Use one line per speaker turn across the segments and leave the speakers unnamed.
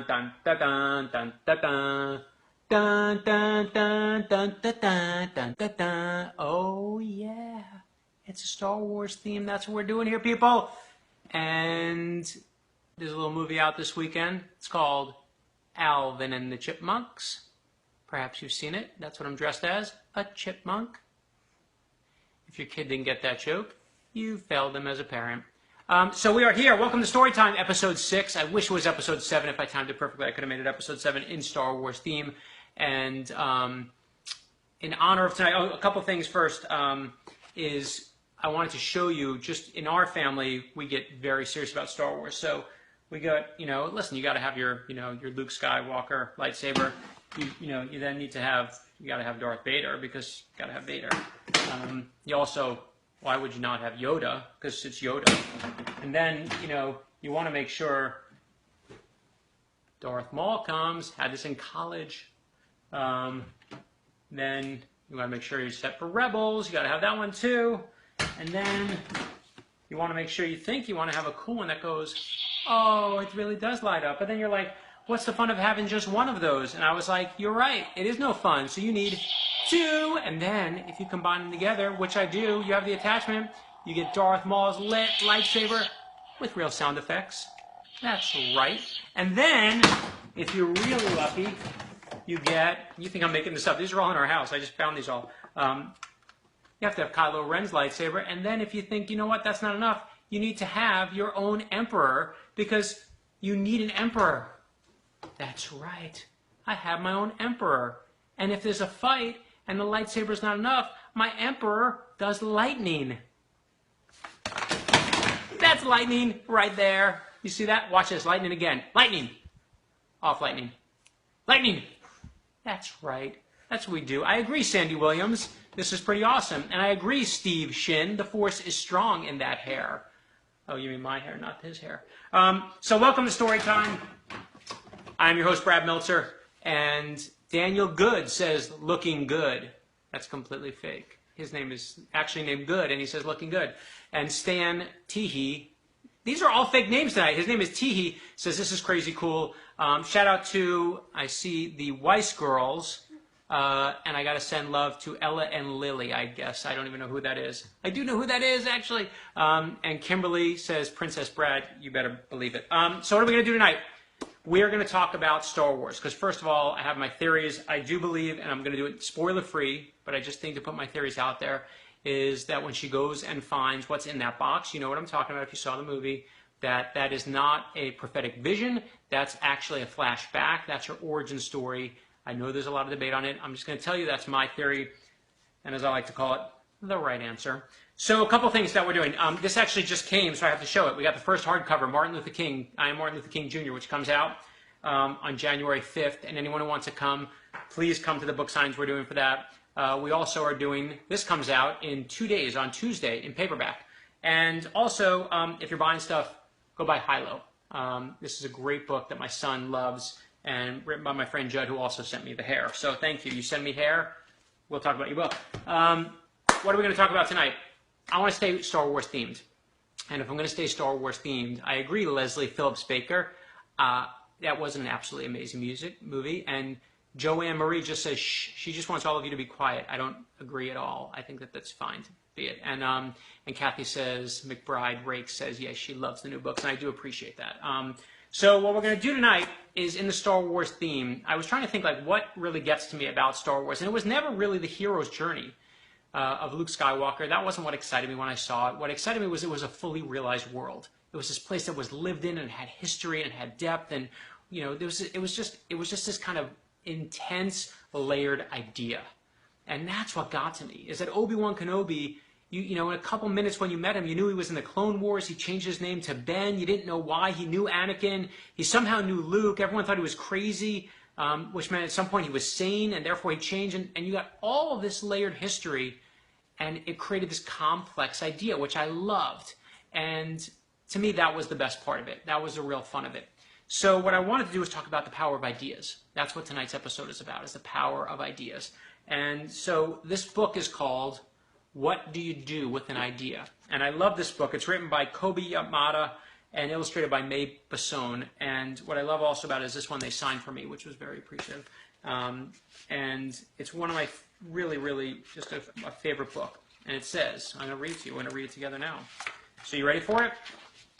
dun, dun, dun, dun, dun, dun. Dun, dun, dun, dun, dun, dun, dun, dun, dun. Oh, yeah. It's a Star Wars theme. That's what we're doing here, people. And there's a little movie out this weekend. It's called Alvin and the Chipmunks. Perhaps you've seen it. That's what I'm dressed as, a chipmunk. If your kid didn't get that joke, you failed them as a parent. So we are here. Welcome to Storytime, episode 6. I wish it was episode 7. If I timed it perfectly, I could have made it episode 7 in Star Wars theme. And in honor of tonight, a couple things first is I wanted to show you, just in our family, we get very serious about Star Wars. So we got, listen, you got to have your Luke Skywalker lightsaber. You then need to have, you got to have Darth Vader because you got to have Vader. You also, why would you not have Yoda? Because it's Yoda. And then, you want to make sure Darth Maul comes, had this in college. Then you want to make sure you're set for Rebels. You got to have that one too. And then you want to make sure you want to have a cool one that goes, oh, it really does light up. But then you're like, what's the fun of having just one of those? And I was like, you're right. It is no fun. So you need 2. And then if you combine them together, which I do, you have the attachment. You get Darth Maul's lit lightsaber with real sound effects. That's right. And then if you're really lucky, you think I'm making this up. These are all in our house. I just found these all. You have to have Kylo Ren's lightsaber. And then if you think, you know what, that's not enough, you need to have your own emperor because you need an emperor. That's right. I have my own emperor. And if there's a fight and the lightsaber's not enough, my emperor does lightning. That's lightning right there. You see that? Watch this. Lightning again. Lightning. Off lightning. Lightning. That's right. That's what we do. I agree, Sandy Williams. This is pretty awesome. And I agree, Steve Shin. The Force is strong in that hair. Oh, you mean my hair, not his hair. So welcome to Storytime. I'm your host, Brad Meltzer. And Daniel Good says, looking good. That's completely fake. His name is actually named Good, and he says, looking good. And Stan Teehee. These are all fake names tonight. His name is Teehee. Says, this is crazy cool. Shout out to, I see the Weiss girls. And I got to send love to Ella and Lily, I guess. I don't even know who that is. I do know who that is, actually. And Kimberly says, Princess Brad, you better believe it. So what are we going to do tonight? We're going to talk about Star Wars. Because first of all, I have my theories. I do believe, and I'm going to do it spoiler-free, but I just think to put my theories out there, is that when she goes and finds what's in that box, you know what I'm talking about if you saw the movie, that is not a prophetic vision. That's actually a flashback. That's her origin story. I know there's a lot of debate on it. I'm just going to tell you that's my theory, and as I like to call it, the right answer. So a couple things that we're doing. This actually just came, so I have to show it. We got the first hardcover, Martin Luther King, I Am Martin Luther King Jr., which comes out on January 5th, and anyone who wants to come, please come to the book signings we're doing for that. We also are doing, this comes out in 2 days, on Tuesday, in paperback. And also, if you're buying stuff, go buy Hilo. This is a great book that my son loves, and written by my friend Judd, who also sent me the hair. So thank you. You send me hair, we'll talk about your book. What are we going to talk about tonight? I want to stay Star Wars themed. And if I'm going to stay Star Wars themed, I agree, Leslie Phillips Baker. That was an absolutely amazing movie. And Joanne Marie just says, shh, she just wants all of you to be quiet. I don't agree at all. I think that that's fine to be it. And Kathy says, McBride Rake says, yes, she loves the new books, and I do appreciate that. So what we're going to do tonight is in the Star Wars theme. I was trying to think like what really gets to me about Star Wars, and it was never really the hero's journey of Luke Skywalker. That wasn't what excited me when I saw it. What excited me was it was a fully realized world. It was this place that was lived in and had history and had depth, and it was just this kind of intense, layered idea, and that's what got to me. Is that Obi-Wan Kenobi? In a couple minutes when you met him, you knew he was in the Clone Wars. He changed his name to Ben. You didn't know why. He knew Anakin. He somehow knew Luke. Everyone thought he was crazy, which meant at some point he was sane, and therefore he changed. And you got all of this layered history, and it created this complex idea, which I loved. And to me, that was the best part of it. That was the real fun of it. So what I wanted to do was talk about the power of ideas. That's what tonight's episode is about, is the power of ideas. And so this book is called What Do You Do with an Idea? And I love this book. It's written by Kobe Yamada and illustrated by May Basone. And what I love also about it is this one they signed for me, which was very appreciative. And it's one of my really just a favorite book. And it says, I'm going to read it to you. We're going to read it together now. So you ready for it?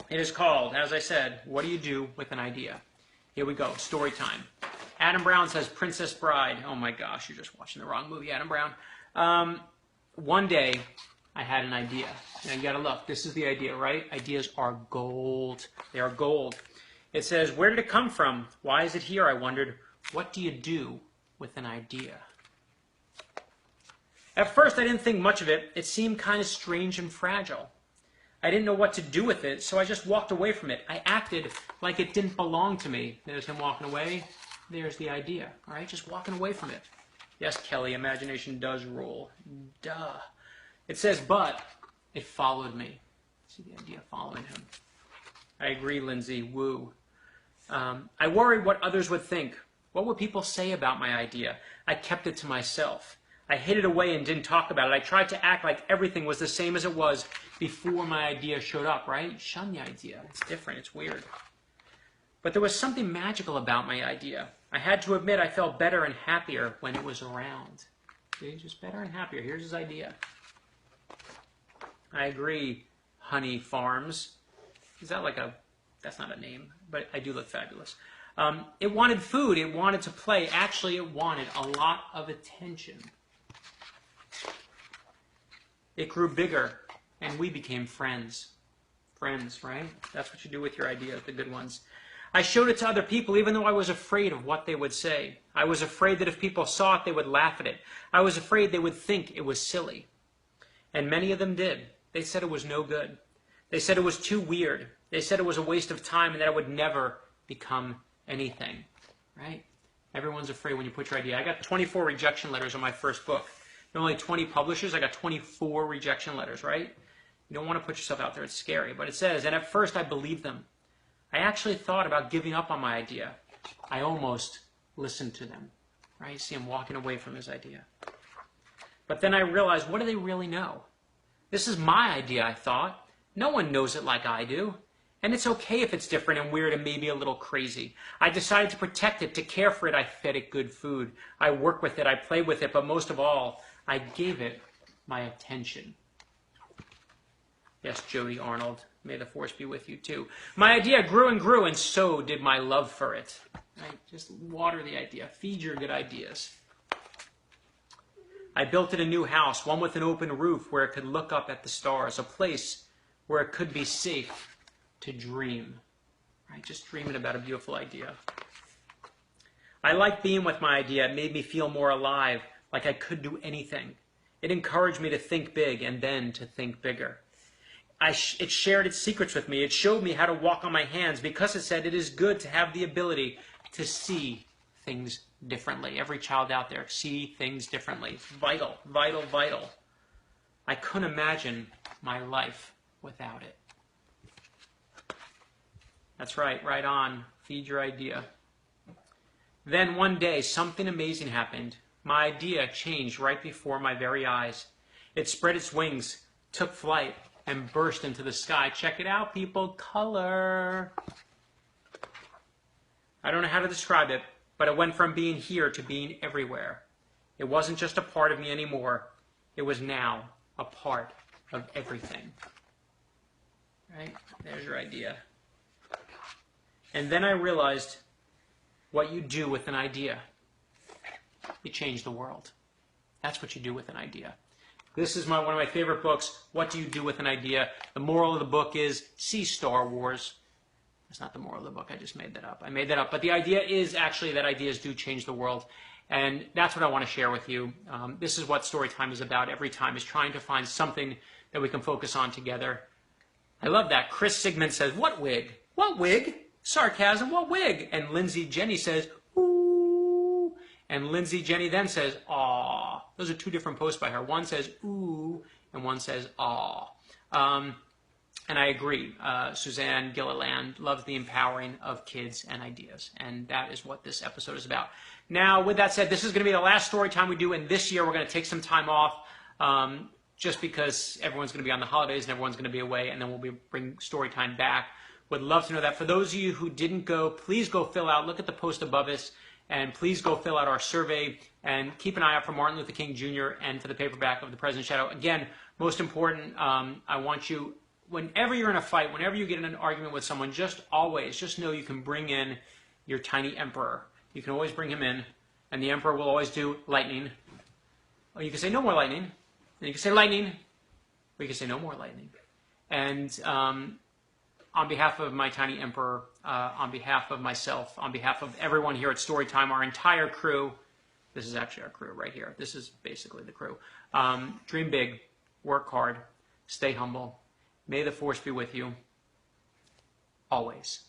It is called, as I said, What Do You Do with an Idea? Here we go, story time. Adam Brown says, Princess Bride. Oh my gosh, you're just watching the wrong movie, Adam Brown. One day, I had an idea. Now you gotta look, this is the idea, right? Ideas are gold. They are gold. It says, where did it come from? Why is it here? I wondered. What do you do with an idea? At first, I didn't think much of it. It seemed kind of strange and fragile. I didn't know what to do with it, so I just walked away from it. I acted like it didn't belong to me. There's him walking away. There's the idea, all right? Just walking away from it. Yes, Kelly, imagination does rule. Duh. It says, but it followed me. See the idea following him. I agree, Lindsay. Woo. I worried what others would think. What would people say about my idea? I kept it to myself. I hid it away and didn't talk about it. I tried to act like everything was the same as it was before my idea showed up, right? Shun the idea. It's different. It's weird. But there was something magical about my idea. I had to admit I felt better and happier when it was around. See, just better and happier. Here's his idea. I agree, Honey Farms. Is that like a... That's not a name, but I do look fabulous. It wanted food. It wanted to play. Actually, it wanted a lot of attention. It grew bigger, and we became friends. Friends, right? That's what you do with your ideas, the good ones. I showed it to other people, even though I was afraid of what they would say. I was afraid that if people saw it, they would laugh at it. I was afraid they would think it was silly. And many of them did. They said it was no good. They said it was too weird. They said it was a waste of time and that it would never become anything, right? Everyone's afraid when you put your idea. I got 24 rejection letters on my first book. There are only 20 publishers. I got 24 rejection letters, right? You don't want to put yourself out there. It's scary. But it says, and at first I believed them. I actually thought about giving up on my idea. I almost listened to them, right? You see him walking away from his idea. But then I realized, what do they really know? This is my idea, I thought. No one knows it like I do. And it's okay if it's different and weird and maybe a little crazy. I decided to protect it, to care for it. I fed it good food. I worked with it. I played with it. But most of all, I gave it my attention. Yes, Jody Arnold. May the force be with you too. My idea grew and grew, and so did my love for it. Right? Just water the idea. Feed your good ideas. I built it a new house, one with an open roof where it could look up at the stars, a place where it could be safe to dream. Right? Just dreaming about a beautiful idea. I liked being with my idea. It made me feel more alive, like I could do anything. It encouraged me to think big and then to think bigger. It shared its secrets with me. It showed me how to walk on my hands because it said it is good to have the ability to see things differently. Every child out there, see things differently. It's vital, vital, vital. I couldn't imagine my life without it. That's right, right on. Feed your idea. Then one day, something amazing happened. My idea changed right before my very eyes. It spread its wings, took flight, and burst into the sky. Check it out, people. Color. I don't know how to describe it, but it went from being here to being everywhere. It wasn't just a part of me anymore. It was now a part of everything. Right? There's your idea. And then I realized what you do with an idea. You change the world. That's what you do with an idea. This is one of my favorite books, What Do You Do with an Idea? The moral of the book is, see Star Wars. That's not the moral of the book. I just made that up. I made that up. But the idea is actually that ideas do change the world. And that's what I want to share with you. This is what Storytime is about every time, is trying to find something that we can focus on together. I love that. Chris Sigmund says, what wig? What wig? Sarcasm, what wig? And Lindsay Jenny says, ooh. And Lindsay Jenny then says, aw. Those are two different posts by her. One says, ooh, and one says, aw. And I agree. Suzanne Gilliland loves the empowering of kids and ideas. And that is what this episode is about. Now, with that said, this is going to be the last story time we do. And this year, we're going to take some time off just because everyone's going to be on the holidays and everyone's going to be away. And then we'll bring story time back Would love to know that. For those of you who didn't go, please go fill out, look at the post above us, and please go fill out our survey and keep an eye out for Martin Luther King Jr. and for the paperback of The President's Shadow. Again, most important, I want you, whenever you're in a fight, whenever you get in an argument with someone, just know you can bring in your tiny emperor. You can always bring him in, and the emperor will always do lightning. Or you can say no more lightning, and you can say lightning, or you can say no more lightning. And on behalf of my tiny emperor, on behalf of myself, on behalf of everyone here at Storytime, our entire crew, this is actually our crew right here. This is basically the crew. Dream big, work hard, stay humble. May the force be with you, always.